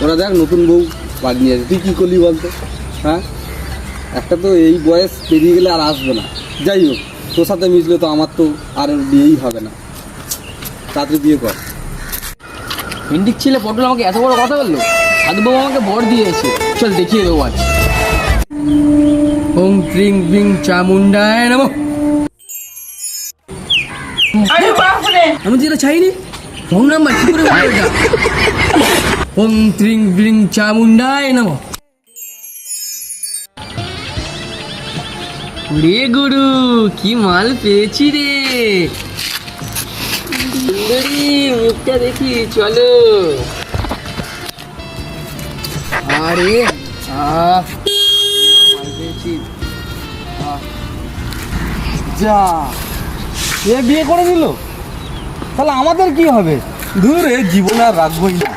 ওরা দেখ নতুন বউ বাড়ি নিয়ে আসে, তুই কী করলি বলতো? হ্যাঁ, একটা তো এই বয়স পেরিয়ে গেলে আর আসবে না। যাই হোক, তোর সাথে মিশলে তো আমার তো আর বিয়েই হবে না। তাড়াতাড়ি বিয়ে কর। হিন্দিক ছেলে পটল আমাকে এত বড় কথা বললো, সাধুবাবু আমাকে বর দিয়েছে, চল দেখিয়ে দেবো আজ। ওম ক্রিং ক্রিং চামুন্ডায় নমঃ। আমি যেটা চাইনি, রং নাম্বার কি করে বলবো এটা? ওম ক্রিং ক্রিং চামুন্ডায় নমঃ। রে গুরু, কি মাল পেয়েছি রে। সুন্দরী, মুখটা দেখি চলো। আরে মাল পেয়েছি। যা, এ বিয়ে করে দিল, তাহলে আমাদের কি হবে? দূর, এ জীবন আর রাখবই না।